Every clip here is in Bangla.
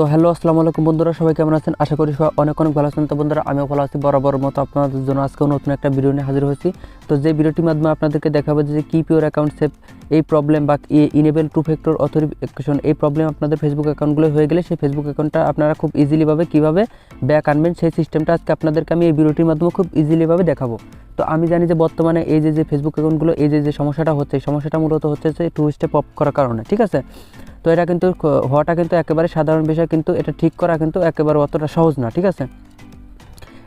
তো হ্যালো আসসালামু আলাইকুম বন্ধুরা, সবাই কেমন আছেন? আশা করি সবাই অনেক ভালো আছেন। তো বন্ধুরা, আমিও ভালো আছি। বরাবর মতো আপনাদের জন্য আজকেও নতুন একটা ভিডিও নিয়ে হাজির হয়েছি। তো যে ভিডিওটির মাধ্যমে আপনাদেরকে দেখাবো যে কিপ ইউর অ্যাকাউন্ট সেভ এই প্রবলেম বা ইনেবল টু ফ্যাক্টর অথেন্টিকেশন এই প্রবলেম আপনাদের ফেসবুক অ্যাকাউন্টগুলো হয়ে গেলে সেই ফেসবুক অ্যাকাউন্টটা আপনারা খুব ইজিলিভাবে কীভাবে ব্যাক আনবেন সেই সিস্টেমটা আজকে আপনাদেরকে আমি এই ভিডিওটির মাধ্যমে খুব ইজিলিভাবে দেখাবো। তো আমি জানি যে বর্তমানে এই যে ফেসবুক অ্যাকাউন্টগুলো এই যে সমস্যাটা হচ্ছে, এই সমস্যাটা মূলত হচ্ছে যে টু স্টেপ অফ করার কারণে, ঠিক আছে? তো এটা কিন্তু হওয়াটা কিন্তু একেবারে সাধারণ বিষয়, কিন্তু এটা ঠিক করা কিন্তু একেবারে অতটা সহজ না, ঠিক আছে?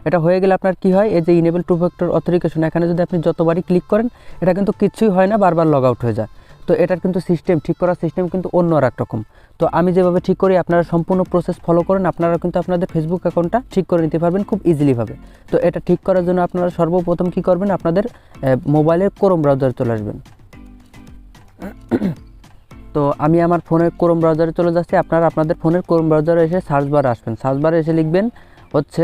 এটা হয়ে গেলে আপনার কি হয়, এই যে ইনেবল টু ফ্যাক্টর অথেন্টিকেশন এখানে যদি আপনি যতবারই ক্লিক করেন এটা কিন্তু কিছুই হয় না, বারবার লগ আউট হয়ে যায়। তো এটার কিন্তু সিস্টেম ঠিক করার সিস্টেম কিন্তু অন্য এক রকম। তো আমি যেভাবে ঠিক করি আপনারা সম্পূর্ণ প্রসেস ফলো করেন, আপনারা কিন্তু আপনাদের ফেসবুক অ্যাকাউন্টটা ঠিক করে নিতে পারবেন খুব ইজিলিভাবে। তো এটা ঠিক করার জন্য আপনারা সর্বপ্রথম কী করবেন, আপনাদের মোবাইলের ক্রোম ব্রাউজারে চলে আসবেন। তো আমি আমার ফোনের ক্রোম ব্রাউজারে চলে যাচ্ছি। আপনারা আপনাদের ফোনের ক্রোম ব্রাউজারে এসে সার্চ বারে আসবেন। সার্চ বারে এসে লিখবেন হচ্ছে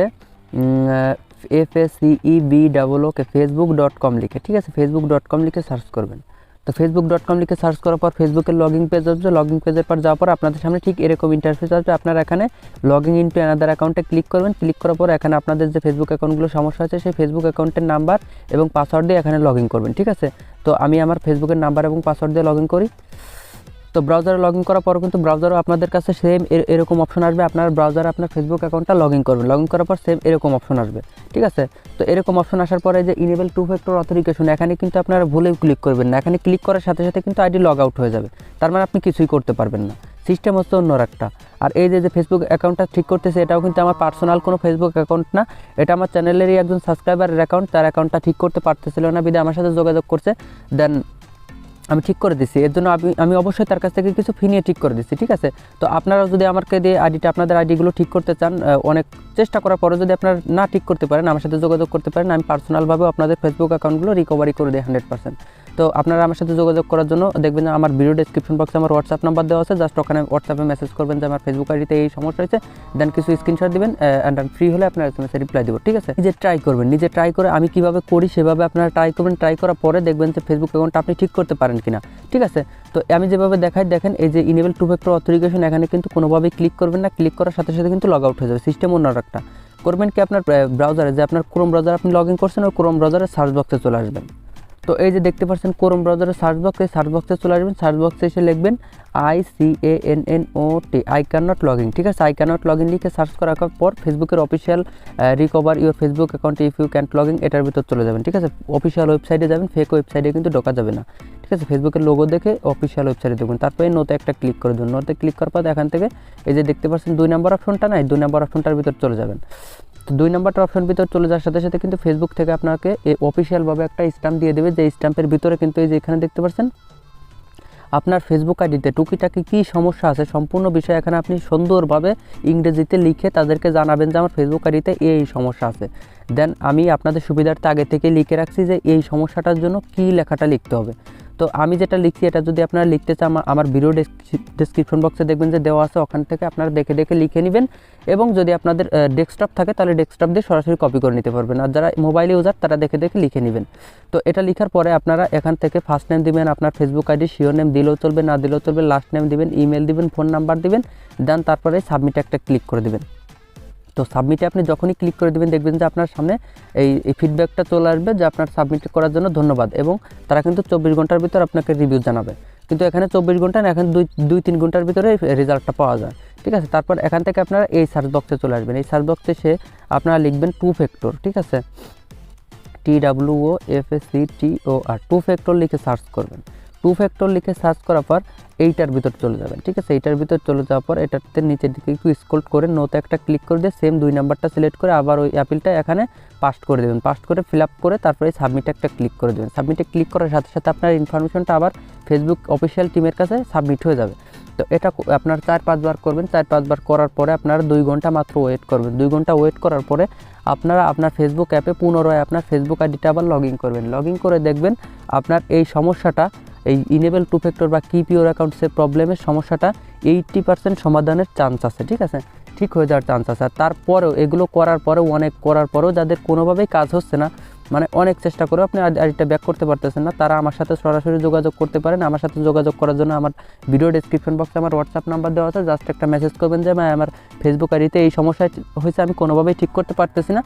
facebook.com লিখে, ঠিক আছে? facebook.com লিখে সার্চ করবেন। তো facebook.com লিখে সার্চ করার পর ফেসবুকের লগইন পেজ আসবে। লগইন পেজের পর যাওয়ার পর আপনাদের সামনে ঠিক এরকম ইন্টারফেস আসবে। আপনারা এখানে লগইন ইন টু অ্যানাদার অ্যাকাউন্টে ক্লিক করবেন। ক্লিক করার পর এখানে আপনাদের যে ফেসবুক অ্যাকাউন্টগুলো সমস্যা আছে সেই ফেসবুক অ্যাকাউন্টের নাম্বার এবং পাসওয়ার্ড দিয়ে এখানে লগইন করবেন, ঠিক আছে? তো আমি আমার ফেসবুকের নাম্বার এবং পাসওয়ার্ড দিয়ে লগইন করি। তো ব্রাউজারে লগইন করার পর কিন্তু ব্রাউজারও আপনাদের কাছে সেম এরকম অপশন আসবে। আপনার ব্রাউজারে আপনার ফেসবুক অ্যাকাউন্টটা লগইন করবেন। লগইন করার পর সেম এরকম অপশন আসবে, ঠিক আছে? তো এরকম অপশন আসার পরে যে ইনেবল টু ফ্যাক্টর অথেন্টিকেশন এখানে কিন্তু আপনারা ভুলেও ক্লিক করবেন না। এখানে ক্লিক করার সাথে সাথে কিন্তু আইডি লগ আউট হয়ে যাবে। তার মানে আপনি কিছুই করতে পারবেন না। সিস্টেম হচ্ছে অন্য একটা। আর এই যে ফেসবুক অ্যাকাউন্টটা ঠিক করতেছে এটাও কিন্তু আমার পার্সোনাল কোনো ফেসবুক অ্যাকাউন্ট না, এটা আমার চ্যানেলেরই একজন সাবস্ক্রাইবারের অ্যাকাউন্ট। তার অ্যাকাউন্টটা ঠিক করতে পারতেছিল না, বিধায় আমার সাথে যোগাযোগ করছে, দেন আমি ঠিক করে দিচ্ছি। এর জন্য আমি অবশ্যই তার কাছ থেকে কিছু ফি নিয়ে ঠিক করে দিচ্ছি, ঠিক আছে? তো আপনারাও যদি আমাকে দিয়ে আপনাদের আইডিগুলো ঠিক করতে চান, অনেক চেষ্টা করার পরে যদি আপনারা না ঠিক করতে পারেন আমার সাথে যোগাযোগ করতে পারেন। আমি পার্সোনালভাবেও আপনাদের ফেসবুক অ্যাকাউন্টগুলো রিকভারি করে দিই 100%। তো আপনারা আমার সাথে যোগাযোগ করার জন্য দেখবেন যে আমার ভিডিও ডেসক্রিপশন বক্সে আমার হোয়াটসঅ্যাপ নাম্বার দেওয়া আছে। জাস্ট ওখানে হোয়াটসঅ্যাপে মেসেজ করবেন যে আমার ফেসবুক আইডিতে এই সমস্যা হয়েছে, দেন কিছু স্ক্রিনশট দিবেন অ্যান্ড ফ্রি হলে আপনার এসএমএসে রিপ্লাই দেবো, ঠিক আছে? নিজে ট্রাই করবেন, নিজে ট্রাই করে আমি কীভাবে করি সেভাবে আপনারা ট্রাই করবেন। ট্রাই করার পরে দেখবেন যে ফেসবুক অ্যাকাউন্টটা আপনি ঠিক করতে পারেন কিনা, ঠিক আছে? তো আমি যেভাবে দেখাই, দেখেন এই যে ইনেবল টু ফ্যাক্টর অথেন্টিকেশন এখানে কিন্তু কোনোভাবেই ক্লিক করবেন না। ক্লিক করার সাথে সাথে কিন্তু লগ আউট হয়ে যাবে। সিস্টেম অন্য একটা করবেন কি, আপনার ব্রাউজারে যে আপনার ক্রোম ব্রাউজার আপনি লগ ইন করছেন ওই ক্রোম ব্রাউজারে সার্চ বক্সে চলে আসবেন। তো এই যে দেখতে পাচ্ছেন ক্রোম ব্রাউজারের সার্চ বক্স, এই সার্চ বক্সে চলে আসবেন। সার্চ বক্সে এসে লিখবেন ICANNOT I can not log in, ঠিক আছে? I can not log in লিখে সার্চ করার পর ফেসবুকের official recover your Facebook account if you can't log in এটার ভিতর চলে যাবেন, ঠিক আছে? অফিসিয়াল ওয়েবসাইটে যাবেন, ফেক ওয়েবসাইটে কিন্তু ঢোকা যাবে না, ঠিক আছে? ফেসবুকের লোগো দেখে অফিসিয়াল ওয়েবসাইটে দেখবেন। তারপরে নোতে একটা ক্লিক করে দেবেন। নোতে ক্লিক করার পর এখান থেকে এই যে দেখতে পাচ্ছেন 2 নম্বর অপশনটা নাই, 2 নম্বর অপশনটার ভিতর চলে যাবেন। তো 2 নম্বরটা অপশন ভিতর চলে যাওয়ার সাথে সাথে কিন্তু ফেসবুক থেকে আপনাকে অফিসিয়ালভাবে একটা স্ট্যাম্প দিয়ে দেবে, যে স্ট্যাম্পের ভিতরে কিন্তু এই যে এখানে দেখতে পাচ্ছেন আপনার ফেসবুক আইডিতে টুকিটাকি কী সমস্যা আছে সম্পূর্ণ বিষয় এখানে আপনি সুন্দরভাবে ইংরেজিতে লিখে তাদেরকে জানাবেন যে আমার ফেসবুক আইডিতে এই সমস্যা আছে। দেন আমি আপনাদের সুবিধার্থে আগে থেকে লিখে রাখছি যে এই সমস্যাটার জন্য কী লেখাটা লিখতে হবে। তো আমি যেটা লিখছি এটা যদি আপনারা লিখতে চান আমার ভিডিও ডেসক্রিপশন বক্সে দেখবেন যে দেওয়া আছে, ওখান থেকে আপনারা দেখে দেখে লিখে নেবেন। এবং যদি আপনাদের ডেস্কটপ থাকে তাহলে ডেস্কটপ দিয়ে সরাসরি কপি করে নিতে পারবেন। আর যারা মোবাইল ইউজার তারা দেখে দেখে লিখে নেবেন। তো এটা লেখার পরে আপনারা এখান থেকে ফার্স্ট নেম দিবেন, আপনার ফেসবুক আইডি শিওর নেম দিলেও চলবে, না দিলেও চলবে, লাস্ট নেম দিবেন, ইমেল দিবেন, ফোন নাম্বার দিবেন, দেন তারপরে সাবমিট একটা ক্লিক করে দেবেন। তো সাবমিটে আপনি যখনই ক্লিক করে দেবেন দেখবেন যে আপনার সামনে এই ফিডব্যাকটা চলে আসবে যে আপনার সাবমিট করার জন্য ধন্যবাদ, এবং তারা কিন্তু 24 ঘন্টার ভিতর আপনাকে রিভিউ জানাবে। কিন্তু এখানে 24 ঘন্টা না, এখন 2-3 ঘন্টার ভিতরে রেজাল্টটা পাওয়া যায়, ঠিক আছে? তারপর এখান থেকে আপনারা এই সার্চ বক্সে চলে আসবেন। এই সার্চ বক্সে এসে আপনারা লিখবেন টু ফ্যাক্টর, ঠিক আছে? TWOFACTOR টু ফ্যাক্টর লিখে সার্চ করবেন। টু ফ্যাক্টর লিখে সার্চ করার পর এইটার ভিতর চলে যাবেন, ঠিক আছে? এইটার ভিতর চলে যাওয়ার পর এটাতে নিচের দিকে একটু স্ক্রল করে নোতে একটা ক্লিক করে দিয়ে সেম 2 নাম্বারটা সিলেক্ট করে আবার ওই অ্যাপিলটা এখানে পাস্ট করে দেবেন। পাস্ট করে ফিল আপ করে তারপরে সাবমিটে একটা ক্লিক করে দেবেন। সাবমিটে ক্লিক করার সাথে সাথে আপনার ইনফরমেশনটা আবার ফেসবুক অফিসিয়াল টিমের কাছে সাবমিট হয়ে যাবে। তো এটা আপনার 4-5 বার করবেন। 4-5 বার করার পরে আপনারা 2 ঘন্টা মাত্র ওয়েট করবেন। 2 ঘন্টা ওয়েট করার পরে আপনারা আপনার ফেসবুক অ্যাপে পুনরায় আপনার ফেসবুক আইডিটা আবার লগ ইন করবেন। লগ ইন করে দেখবেন আপনার এই সমস্যাটা, এই ইনেবল টু ফ্যাক্টর বা কিপ ইউর অ্যাকাউন্ট সেভ প্রবলেমের সমস্যাটা 80% সমাধানের চান্স আছে, ঠিক আছে? ঠিক হয়ে যাওয়ার চান্স আছে। আর তারপরেও এগুলো করার পরেও অনেক করার পরেও যাদের কোনোভাবেই কাজ হচ্ছে না মানে অনেক চেষ্টা করেও আপনি আইডিটা ব্যাক করতে পারতেছেন না, তারা আমার সাথে সরাসরি যোগাযোগ করতে পারেন। আমার সাথে যোগাযোগ করার জন্য আমার ভিডিও ডেসক্রিপশন বক্সে আমার হোয়াটসঅ্যাপ নাম্বার দেওয়া আছে, জাস্ট একটা মেসেজ করবেন যে ভাই আমার ফেসবুক আইডিতে এই সমস্যা হয়েছে, আমি কোনোভাবেই ঠিক করতে পারতেছি না,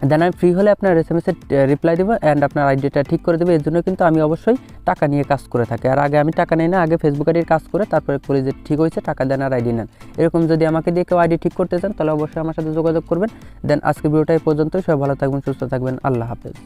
দেন আমি ফ্রি হলে আপনার এসএমএসে রিপ্লাই দেবো অ্যান্ড আপনার আইডিটা ঠিক করে দেবো। এর জন্য কিন্তু আমি অবশ্যই টাকা নিয়ে কাজ করে থাকি, আর আগে আমি টাকা নিই না, আগে ফেসবুক আইডির কাজ করে তারপরে করি যে ঠিক হয়েছে টাকা দেন আর আইডি নেন। এরকম যদি আমাকে দিয়ে কেউ আইডি ঠিক করতে চান তাহলে অবশ্যই আমার সাথে যোগাযোগ করবেন। দেন আজকে ভিডিওটা এই পর্যন্তই, সবাই ভালো থাকবেন, সুস্থ থাকবেন, আল্লাহ হাফেজ।